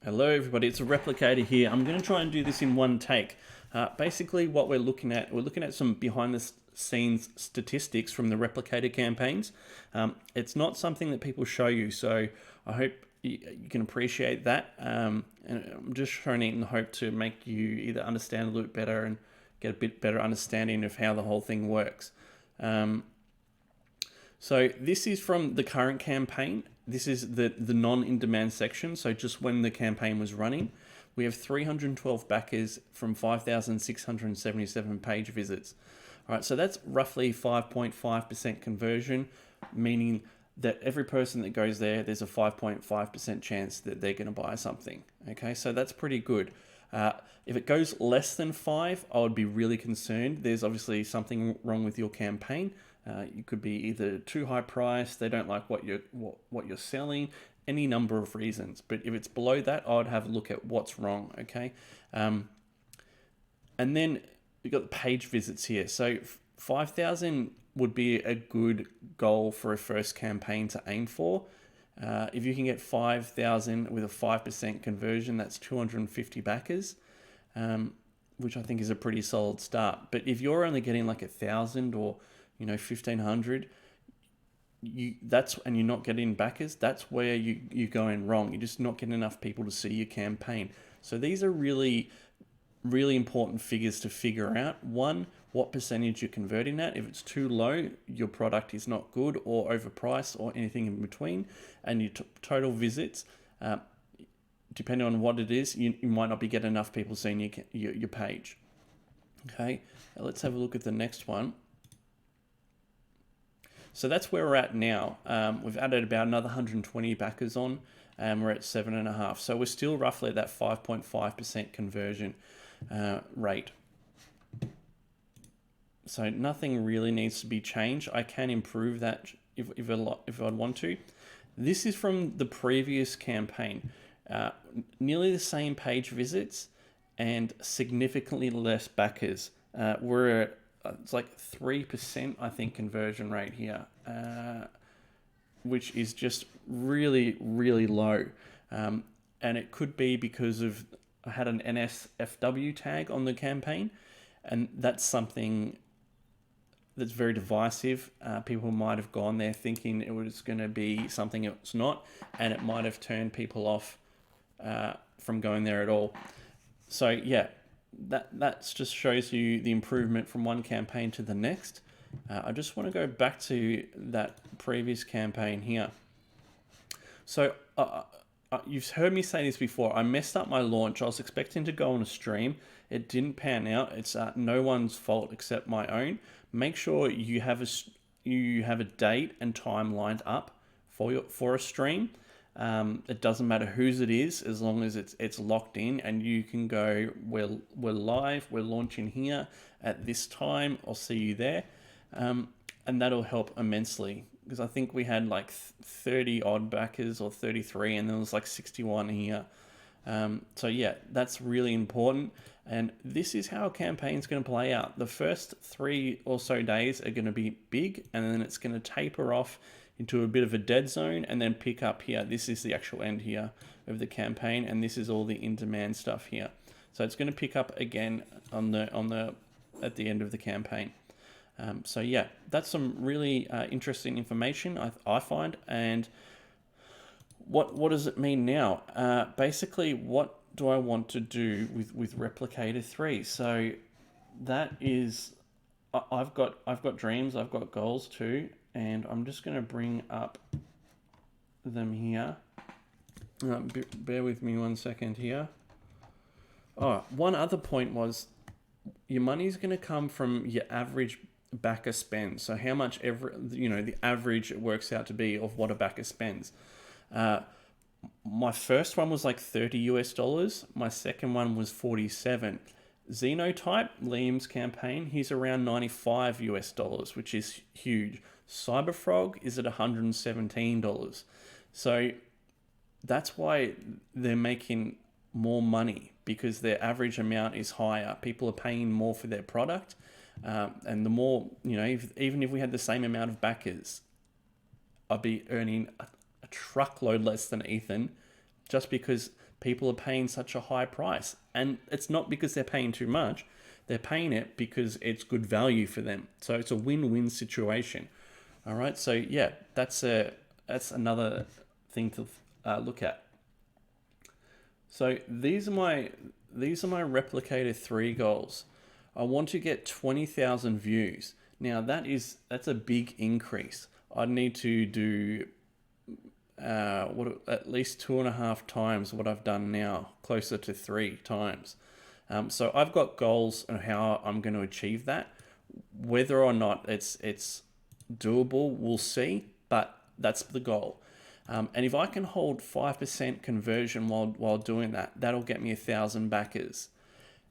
Hello everybody, it's a Replicator here. I'm going to try and do this in one take. Basically what we're looking at some behind the scenes statistics from the Replicator campaigns. It's not something that people show you, so I hope you can appreciate that. And I'm just showing it in the hope to make you either understand a little bit better and get a bit better understanding of how the whole thing works. So this is from the current campaign. This is the non-in-demand section, so just when the campaign was running. We have 312 backers from 5,677 page visits. All right, so that's roughly 5.5% conversion, meaning that every person that goes there, there's a 5.5% chance that they're going to buy something. Okay, so that's pretty good. If it goes less than 5, I would be really concerned. There's obviously something wrong with your campaign. You could be either too high priced, they don't like what you're selling, any number of reasons. But if it's below that, I would have a look at what's wrong. Okay, and then we've got the page visits here. So 5,000 would be a good goal for a first campaign to aim for. If you can get 5,000 with a 5% conversion, that's 250 backers, which I think is a pretty solid start. But if you're only getting like 1,000 or 1,500, and you're not getting backers, that's where you're going wrong. You're just not getting enough people to see your campaign. So these are really, really important figures to figure out. One, what percentage you're converting at. If it's too low, your product is not good or overpriced or anything in between. And your total visits, depending on what it is, you might not be getting enough people seeing your page. Okay, now let's have a look at the next one. So that's where we're at now. We've added about another 120 backers on, and we're at 7.5. So we're still roughly at that 5.5% conversion rate. So nothing really needs to be changed. I can improve that if I'd want to. This is from the previous campaign. Nearly the same page visits and significantly less backers. We're at it's like 3%, I think, conversion rate here, which is just really, really low. And it could be because of I had an NSFW tag on the campaign, and that's something that's very divisive. People might have gone there thinking it was going to be something it's not, and it might have turned people off from going there at all. So yeah, that just shows you the improvement from one campaign to the next. I just want to go back to that previous campaign here. So you've heard me say this before. I messed up my launch. I was expecting to go on a stream. It didn't pan out. It's no one's fault except my own. Make sure you have a date and time lined up for a stream. It doesn't matter whose it is, as long as it's locked in, and you can go, we're live, we're launching here at this time, I'll see you there. And that'll help immensely, because I think we had like 30 odd backers or 33, and there was like 61 here. So yeah, that's really important. And this is how a campaign's going to play out. The first 3 or so days are going to be big, and then it's going to taper off into a bit of a dead zone and then pick up here. This is the actual end here of the campaign, and this is all the in-demand stuff here. So it's going to pick up again at the end of the campaign. So yeah, that's some really interesting information I find. And what does it mean now? Basically, what do I want to do with Replicator 3? So that is, I've got dreams, I've got goals too. And I'm just going to bring up them here. Bear with me 1 second here. Oh, one other point was your money is going to come from your average backer spend. So how much the average it works out to be of what a backer spends. My first one was like $30 US. My second one was 47. Xenotype, Liam's campaign, he's around $95 US, which is huge. Cyberfrog is at $117. So that's why they're making more money, because their average amount is higher. People are paying more for their product. And the more, even if we had the same amount of backers, I'd be earning a truckload less than Ethan, just because people are paying such a high price. And it's not because they're paying too much. They're paying it because it's good value for them. So it's a win-win situation. All right. So yeah, that's another thing to look at. So these are my Replicator 3 goals. I want to get 20,000 views. Now that's a big increase. I'd need to do at least 2.5 times what I've done now, closer to 3 times. So I've got goals on how I'm going to achieve that. Whether or not it's doable, we'll see, but that's the goal. And if I can hold 5% conversion while doing that, that'll get me 1,000 backers.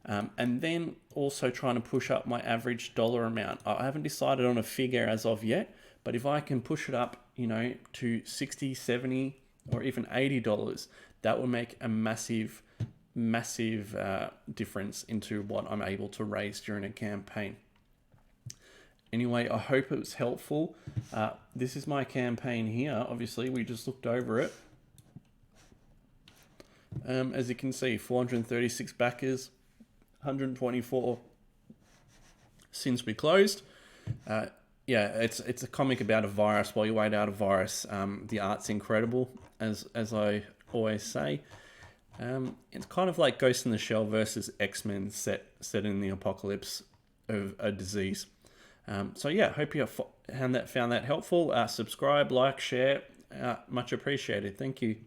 And then also trying to push up my average dollar amount. I haven't decided on a figure as of yet, but if I can push it up, to 60, 70, or even $80, that will make a massive difference into what I'm able to raise during a campaign. Anyway, I hope it was helpful. This is my campaign here. Obviously, we just looked over it. As you can see, 436 backers, 124 since we closed. Yeah, it's a comic about a virus. While you wait out a virus, the art's incredible, as I always say. It's kind of like Ghost in the Shell versus X-Men set in the apocalypse of a disease. So yeah, hope you found that helpful. Subscribe, like, share. Much appreciated. Thank you.